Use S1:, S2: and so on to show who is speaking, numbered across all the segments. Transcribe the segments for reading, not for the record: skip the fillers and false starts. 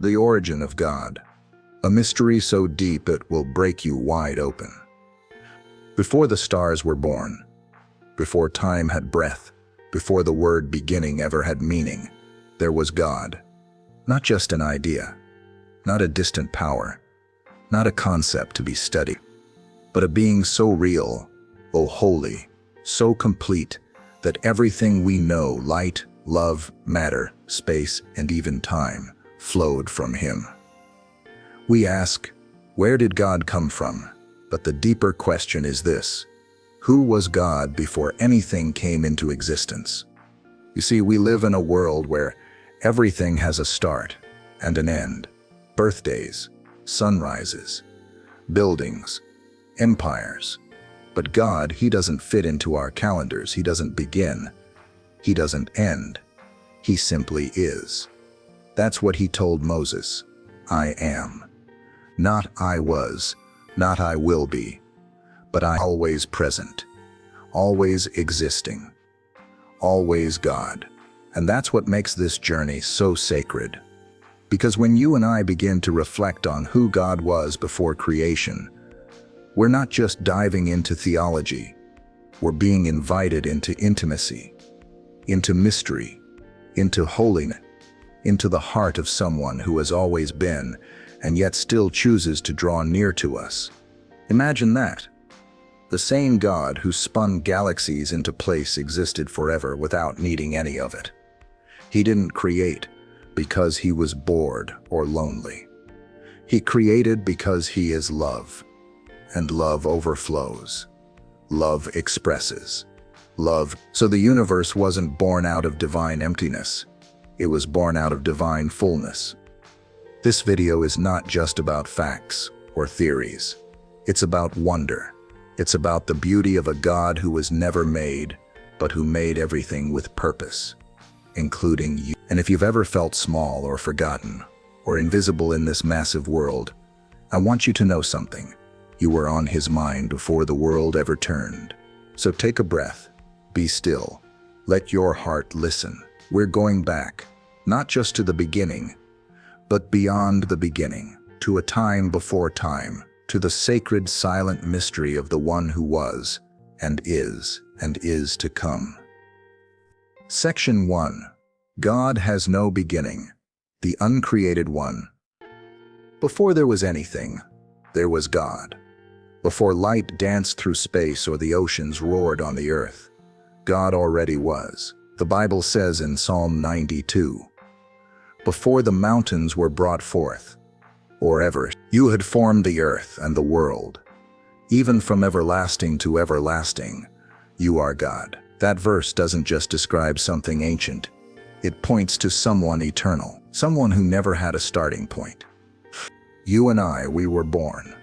S1: The origin of God. A mystery so deep it will break you wide open. Before the stars were born, before time had breath, before the word beginning ever had meaning, there was God. Not just an idea, not a distant power, not a concept to be studied, but a being so real, oh holy, so complete, that everything we know, light, love, matter, space, and even time, flowed from him. We ask, where did God come from? But the deeper question is this: who was God before anything came into existence? You see, we live in a world where everything has a start and an end. Birthdays, sunrises, buildings, empires. But God, he doesn't fit into our calendars. He doesn't begin. He doesn't end. He simply is. That's what he told Moses. I am. Not I was, not I will be, but I always present, always existing, always God. And that's what makes this journey so sacred. Because when you and I begin to reflect on who God was before creation, we're not just diving into theology, we're being invited into intimacy, into mystery, into holiness, into the heart of someone who has always been and yet still chooses to draw near to us. Imagine that. The same God who spun galaxies into place existed forever without needing any of it. He didn't create because he was bored or lonely. He created because he is love, and love overflows. Love expresses. Love. So the universe wasn't born out of divine emptiness. It was born out of divine fullness. This video is not just about facts or theories. It's about wonder. It's about the beauty of a God who was never made, but who made everything with purpose, including you. And if you've ever felt small or forgotten or invisible in this massive world, I want you to know something. You were on his mind before the world ever turned. So take a breath, be still, let your heart listen. We're going back, not just to the beginning, but beyond the beginning, to a time before time, to the sacred silent mystery of the one who was, and is to come. Section 1. God has no beginning, the uncreated one. Before there was anything, there was God. Before light danced through space or the oceans roared on the earth, God already was. The Bible says in Psalm 92, before the mountains were brought forth, or ever, you had formed the earth and the world. Even from everlasting to everlasting, you are God. That verse doesn't just describe something ancient. It points to someone eternal, someone who never had a starting point. You and I, we were born.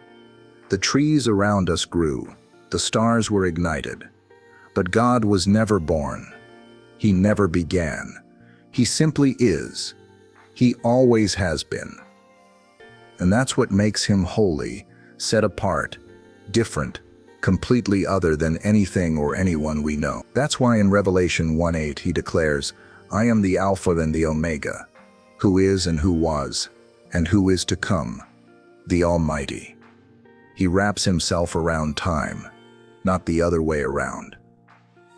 S1: The trees around us grew, the stars were ignited. But God was never born. He never began. He simply is. He always has been. And that's what makes him holy, set apart, different, completely other than anything or anyone we know. That's why in Revelation 1:8 he declares, I am the Alpha and the Omega, who is and who was, and who is to come, the Almighty. He wraps himself around time, not the other way around.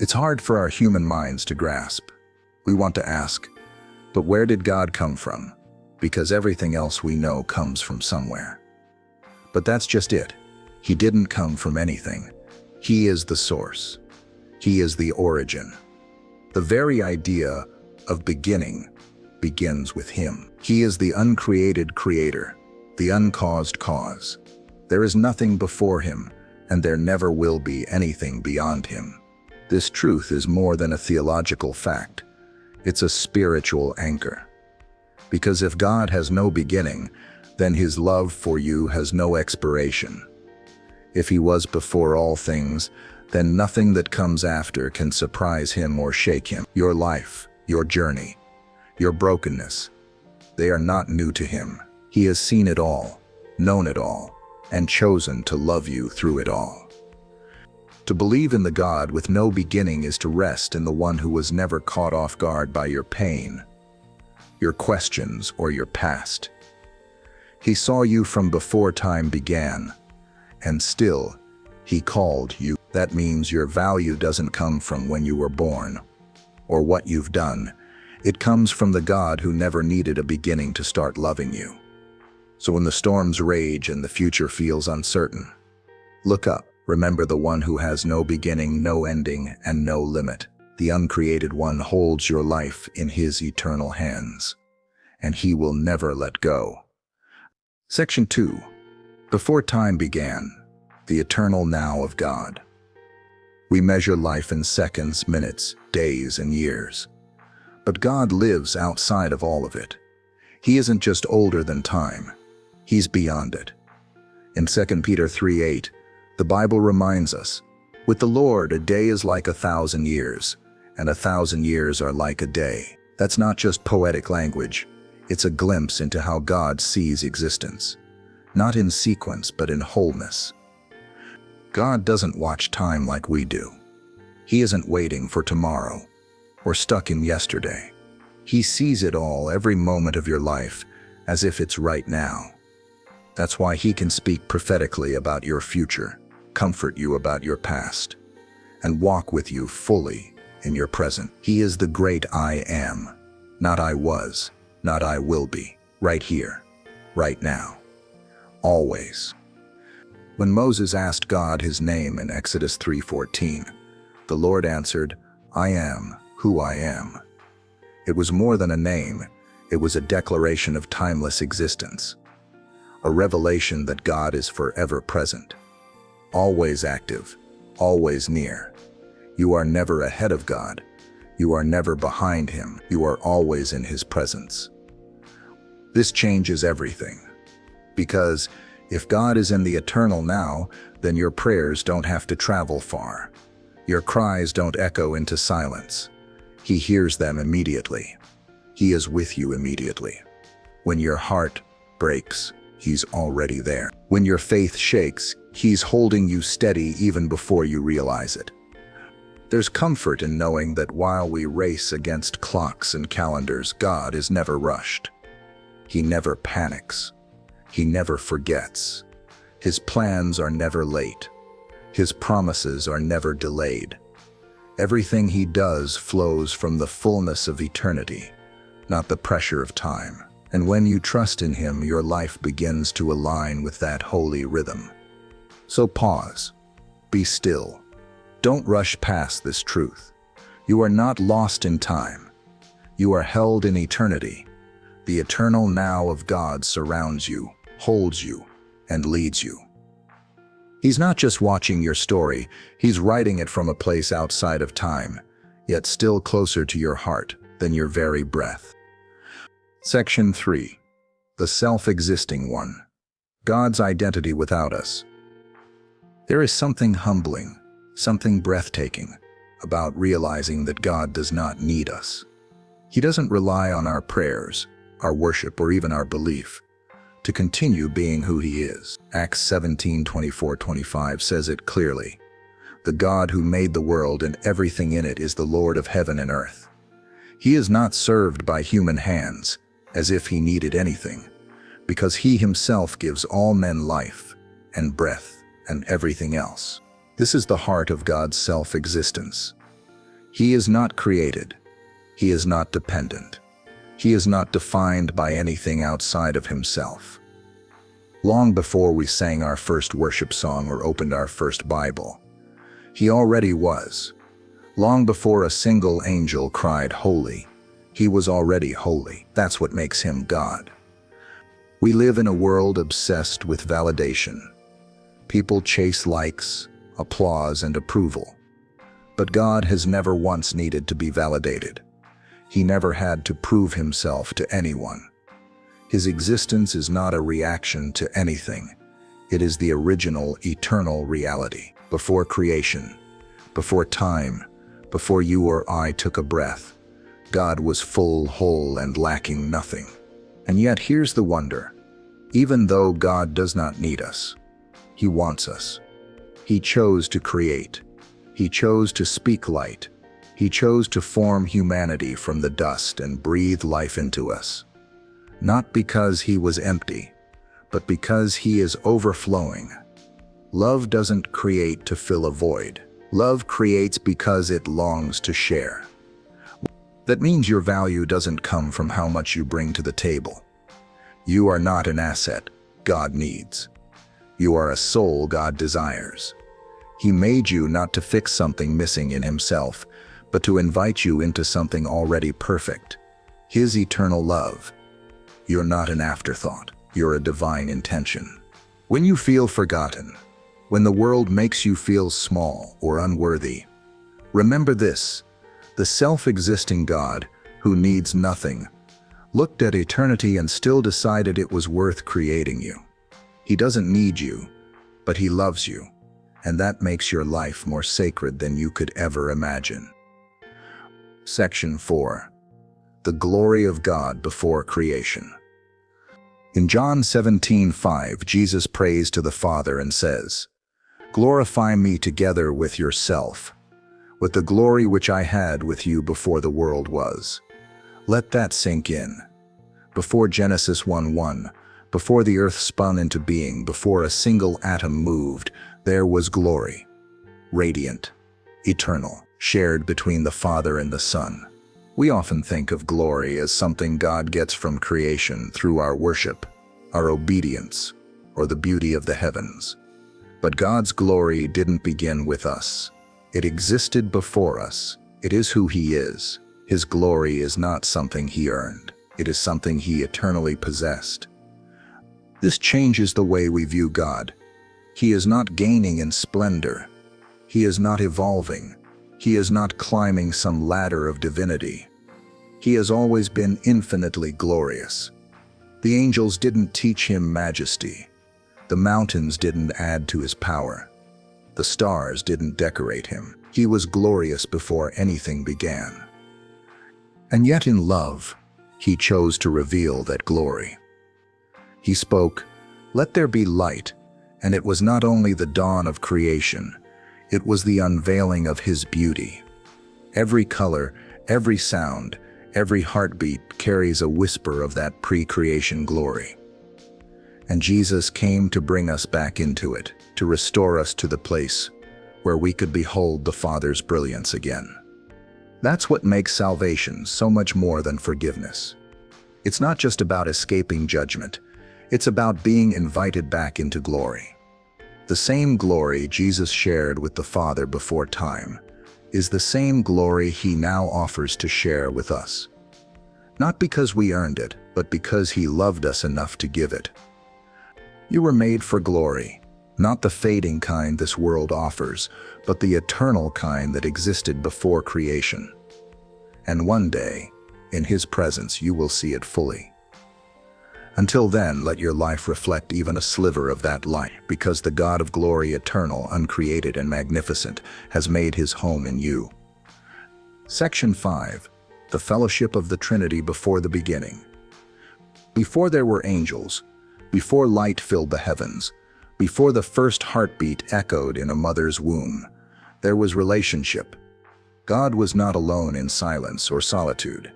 S1: It's hard for our human minds to grasp. We want to ask, but where did God come from? Because everything else we know comes from somewhere. But that's just it. He didn't come from anything. He is the source. He is the origin. The very idea of beginning begins with him. He is the uncreated creator, the uncaused cause. There is nothing before him, and there never will be anything beyond him. This truth is more than a theological fact. It's a spiritual anchor. Because if God has no beginning, then his love for you has no expiration. If he was before all things, then nothing that comes after can surprise him or shake him. Your life, your journey, your brokenness, they are not new to him. He has seen it all, known it all, and chosen to love you through it all. To believe in the God with no beginning is to rest in the one who was never caught off guard by your pain, your questions, or your past. He saw you from before time began, and still, He called you. That means your value doesn't come from when you were born or what you've done. It comes from the God who never needed a beginning to start loving you. So when the storms rage and the future feels uncertain, look up. Remember the one who has no beginning, no ending, and no limit. The uncreated one holds your life in His eternal hands, and He will never let go. Section 2. Before time began, the eternal now of God. We measure life in seconds, minutes, days, and years. But God lives outside of all of it. He isn't just older than time. He's beyond it. In 2 Peter 3:8, the Bible reminds us, with the Lord a day is like 1,000 years, and 1,000 years are like a day. That's not just poetic language. It's a glimpse into how God sees existence. Not in sequence, but in wholeness. God doesn't watch time like we do. He isn't waiting for tomorrow or stuck in yesterday. He sees it all, every moment of your life, as if it's right now. That's why He can speak prophetically about your future, comfort you about your past, and walk with you fully in your present. He is the great I am, not I was, not I will be, right here, right now, always. When Moses asked God His name in Exodus 3:14, the Lord answered, I am who I am. It was more than a name, it was a declaration of timeless existence, a revelation that God is forever present, always active, always near. You are never ahead of God. You are never behind Him. You are always in His presence. This changes everything, because if God is in the eternal now, then your prayers don't have to travel far. Your cries don't echo into silence. He hears them immediately. He is with you immediately. When your heart breaks, He's already there. When your faith shakes, He's holding you steady even before you realize it. There's comfort in knowing that while we race against clocks and calendars, God is never rushed. He never panics. He never forgets. His plans are never late. His promises are never delayed. Everything He does flows from the fullness of eternity, not the pressure of time. And when you trust in Him, your life begins to align with that holy rhythm. So pause. Be still. Don't rush past this truth. You are not lost in time. You are held in eternity. The eternal now of God surrounds you, holds you, and leads you. He's not just watching your story, He's writing it from a place outside of time, yet still closer to your heart than your very breath. Section 3. The self-existing one. God's identity without us. There is something humbling, something breathtaking about realizing that God does not need us. He doesn't rely on our prayers, our worship, or even our belief to continue being who He is. Acts 17:24-25 says it clearly. The God who made the world and everything in it is the Lord of heaven and earth. He is not served by human hands, as if He needed anything, because He Himself gives all men life and breath and everything else. This is the heart of God's self-existence. He is not created. He is not dependent. He is not defined by anything outside of Himself. Long before we sang our first worship song or opened our first Bible, He already was. Long before a single angel cried holy, He was already holy. That's what makes Him God. We live in a world obsessed with validation. People chase likes, applause, and approval. But God has never once needed to be validated. He never had to prove Himself to anyone. His existence is not a reaction to anything. It is the original, eternal reality. Before creation, before time, before you or I took a breath, God was full, whole, and lacking nothing. And yet here's the wonder. Even though God does not need us, He wants us. He chose to create. He chose to speak light. He chose to form humanity from the dust and breathe life into us. Not because He was empty, but because he is overflowing. Love doesn't create to fill a void. Love creates because it longs to share. That means your value doesn't come from how much you bring to the table. You are not an asset God needs. You are a soul God desires. He made you not to fix something missing in himself, but to invite you into something already perfect. His eternal love. You're not an afterthought. You're a divine intention. When you feel forgotten, when the world makes you feel small or unworthy, remember this: the self-existing God, who needs nothing, looked at eternity and still decided it was worth creating you. He doesn't need you, but he loves you, and that makes your life more sacred than you could ever imagine. Section 4. The glory of God before creation. In John 17:5, Jesus prays to the Father and says, "Glorify me together with yourself, with the glory which I had with you before the world was." Let that sink in. Before Genesis 1:1, before the earth spun into being, before a single atom moved, there was glory. Radiant, eternal, shared between the Father and the Son. We often think of glory as something God gets from creation through our worship, our obedience, or the beauty of the heavens. But God's glory didn't begin with us. It existed before us. It is who he is. His glory is not something he earned. It is something he eternally possessed. This changes the way we view God. He is not gaining in splendor. He is not evolving. He is not climbing some ladder of divinity. He has always been infinitely glorious. The angels didn't teach him majesty. The mountains didn't add to his power. The stars didn't decorate him. He was glorious before anything began. And yet in love, he chose to reveal that glory. He spoke, "Let there be light," and it was not only the dawn of creation, it was the unveiling of his beauty. Every color, every sound, every heartbeat carries a whisper of that pre-creation glory. And Jesus came to bring us back into it, to restore us to the place where we could behold the Father's brilliance again. That's what makes salvation so much more than forgiveness. It's not just about escaping judgment. It's about being invited back into glory. The same glory Jesus shared with the Father before time is the same glory he now offers to share with us. Not because we earned it, but because he loved us enough to give it. You were made for glory, not the fading kind this world offers, but the eternal kind that existed before creation. And one day, in his presence, you will see it fully. Until then, let your life reflect even a sliver of that light, because the God of glory, eternal, uncreated, and magnificent, has made his home in you. Section 5. The fellowship of the Trinity before the beginning. Before there were angels, before light filled the heavens, before the first heartbeat echoed in a mother's womb, there was relationship. God was not alone in silence or solitude.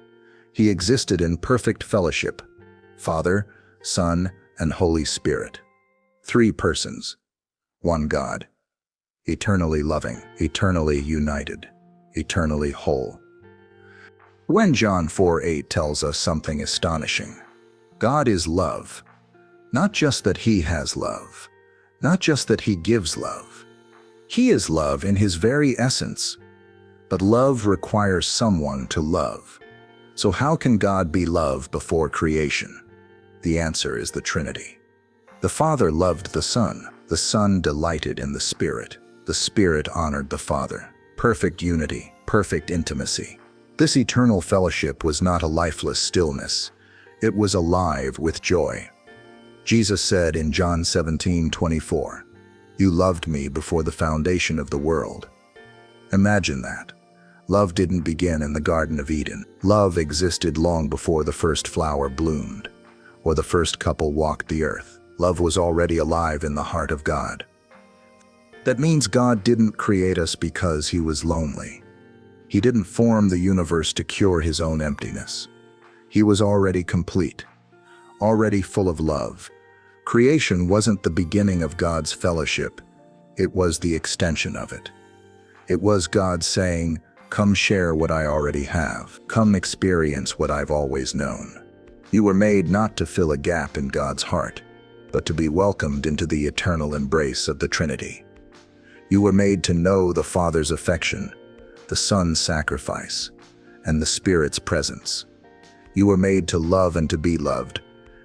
S1: He existed in perfect fellowship. Father, Son, and Holy Spirit. Three persons, one God, eternally loving, eternally united, eternally whole. When John 4:8 tells us something astonishing, God is love. Not just that he has love, not just that he gives love. He is love in his very essence. But love requires someone to love. So how can God be love before creation? The answer is the Trinity. The Father loved the Son delighted in the Spirit honored the Father. Perfect unity, perfect intimacy. This eternal fellowship was not a lifeless stillness. It was alive with joy. Jesus said in John 17:24, "You loved me before the foundation of the world." Imagine that. Love didn't begin in the Garden of Eden. Love existed long before the first flower bloomed, or the first couple walked the earth. Love was already alive in the heart of God. That means God didn't create us because he was lonely. He didn't form the universe to cure his own emptiness. He was already complete, already full of love, Creation wasn't the beginning of God's fellowship, it was the extension of it. It was God saying, "Come share what I already have. Come experience what I've always known." You were made not to fill a gap in God's heart, but to be welcomed into the eternal embrace of the Trinity. You were made to know the Father's affection, the Son's sacrifice, and the Spirit's presence. You were made to love and to be loved,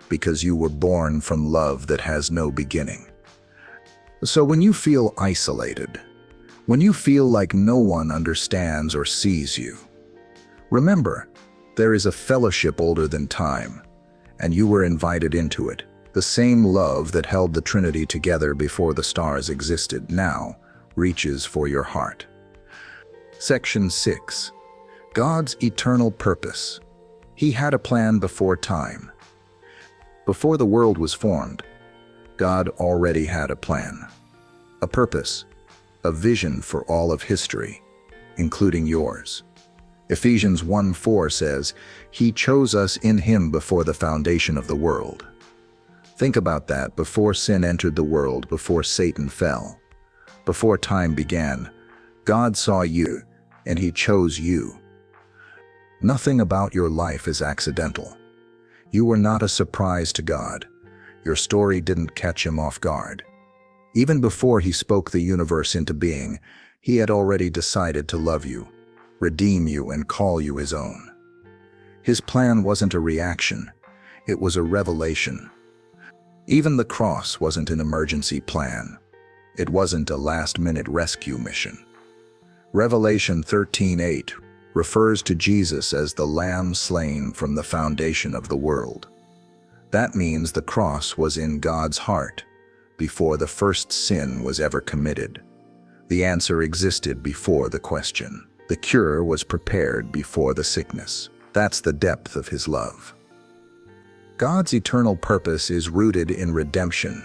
S1: because you were born from love that has no beginning. So when you feel isolated, when you feel like no one understands or sees you, remember, there is a fellowship older than time, and you were invited into it. The same love that held the Trinity together before the stars existed now reaches for your heart. Section 6. God's eternal purpose. He had a plan before time. Before the world was formed, God already had a plan, a purpose, a vision for all of history, including yours. Ephesians 1:4 says, "He chose us in Him before the foundation of the world." Think about that. Before sin entered the world, before Satan fell, before time began, God saw you and He chose you. Nothing about your life is accidental. You were not a surprise to God. Your story didn't catch Him off guard. Even before He spoke the universe into being, He had already decided to love you, redeem you, and call you His own. His plan wasn't a reaction, it was a revelation. Even the cross wasn't an emergency plan. It wasn't a last-minute rescue mission. Revelation 13:8 refers to Jesus as the Lamb slain from the foundation of the world. That means the cross was in God's heart before the first sin was ever committed. The answer existed before the question. The cure was prepared before the sickness. That's the depth of His love. God's eternal purpose is rooted in redemption.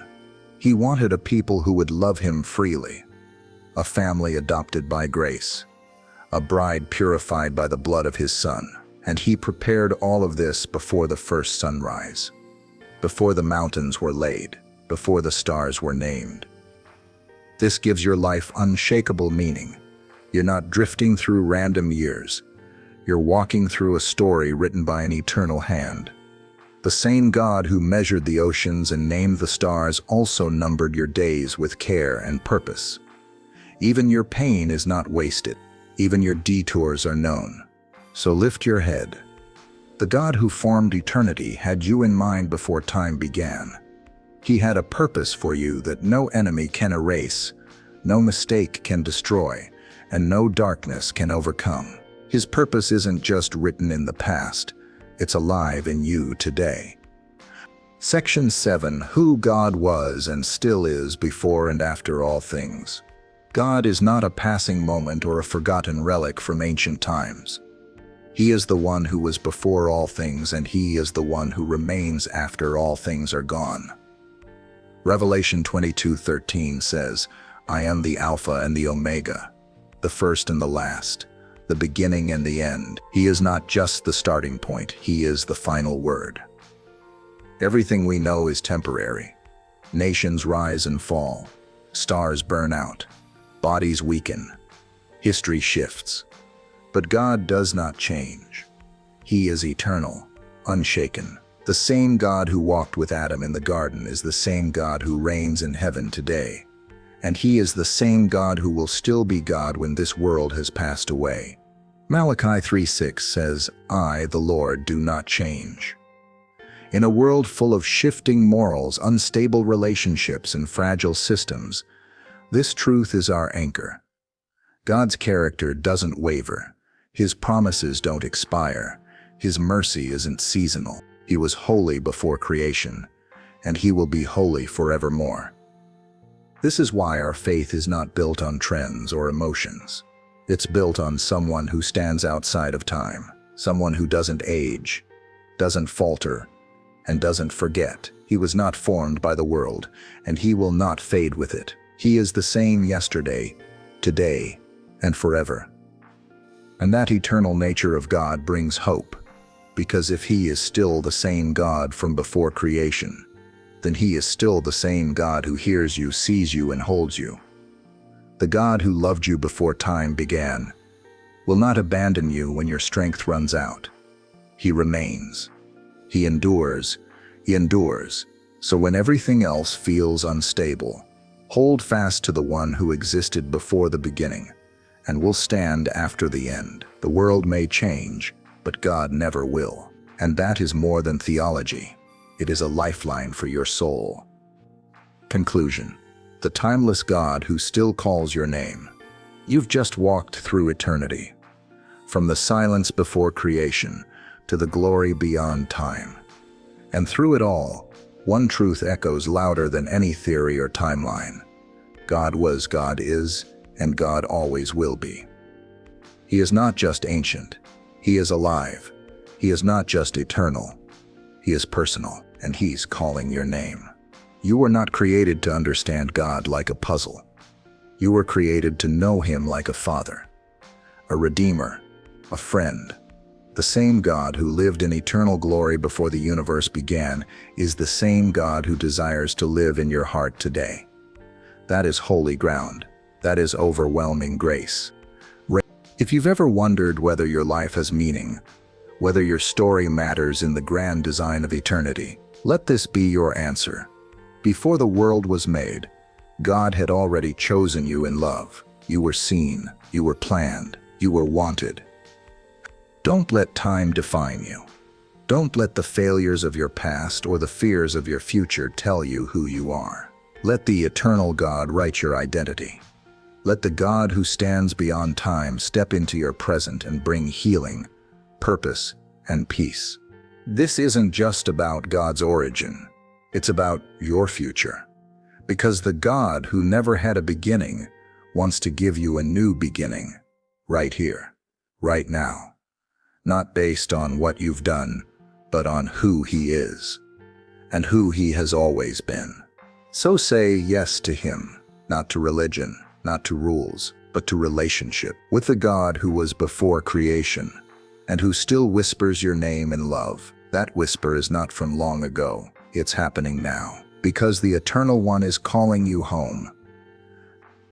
S1: He wanted a people who would love Him freely, a family adopted by grace, a bride purified by the blood of His Son. And He prepared all of this before the first sunrise, before the mountains were laid, before the stars were named. This gives your life unshakable meaning. You're not drifting through random years. You're walking through a story written by an eternal hand. The same God who measured the oceans and named the stars also numbered your days with care and purpose. Even your pain is not wasted. Even your detours are known. So lift your head. The God who formed eternity had you in mind before time began. He had a purpose for you that no enemy can erase, no mistake can destroy, and no darkness can overcome. His purpose isn't just written in the past. It's alive in you today. Section 7. Who God was and still is before and after all things. God is not a passing moment or a forgotten relic from ancient times. He is the one who was before all things, and He is the one who remains after all things are gone. Revelation 22:13 says, "I am the Alpha and the Omega, the first and the last, the beginning and the end." He is not just the starting point, He is the final word. Everything we know is temporary. Nations rise and fall. Stars burn out. Bodies weaken. History shifts. But God does not change. He is eternal, unshaken. The same God who walked with Adam in the garden is the same God who reigns in heaven today. And He is the same God who will still be God when this world has passed away. Malachi 3:6 says, "I, the Lord, do not change." In a world full of shifting morals, unstable relationships, and fragile systems, this truth is our anchor. God's character doesn't waver. His promises don't expire. His mercy isn't seasonal. He was holy before creation, and He will be holy forevermore. This is why our faith is not built on trends or emotions. It's built on someone who stands outside of time, someone who doesn't age, doesn't falter, and doesn't forget. He was not formed by the world, and He will not fade with it. He is the same yesterday, today, and forever. And that eternal nature of God brings hope, because if He is still the same God from before creation, then he is still the same God who hears you, sees you, and holds you. The God who loved you before time began will not abandon you when your strength runs out. He remains. He endures. He endures. So when everything else feels unstable, hold fast to the one who existed before the beginning and will stand after the end. The world may change, but God never will. And that is more than theology. It is a lifeline for your soul. Conclusion. The timeless God who still calls your name. You've just walked through eternity. From the silence before creation to the glory beyond time. And through it all, one truth echoes louder than any theory or timeline. God was, God is, and God always will be. He is not just ancient. He is alive. He is not just eternal. He is personal, and he's calling your name. You were not created to understand God like a puzzle. You were created to know him like a father, a redeemer, a friend. The same God who lived in eternal glory before the universe began is the same God who desires to live in your heart today. That is holy ground. That is overwhelming grace. If you've ever wondered whether your life has meaning, whether your story matters in the grand design of eternity, let this be your answer. Before the world was made, God had already chosen you in love. You were seen, you were planned, you were wanted. Don't let time define you. Don't let the failures of your past or the fears of your future tell you who you are. Let the eternal God write your identity. Let the God who stands beyond time step into your present and bring healing, purpose, and peace. This isn't just about God's origin. It's about your future. Because the God who never had a beginning wants to give you a new beginning, right here, right now. Not based on what you've done, but on who he is, and who he has always been. So say yes to him, not to religion, not to rules, but to relationship with the God who was before creation, and who still whispers your name in love. That whisper is not from long ago, it's happening now, because the Eternal One is calling you home.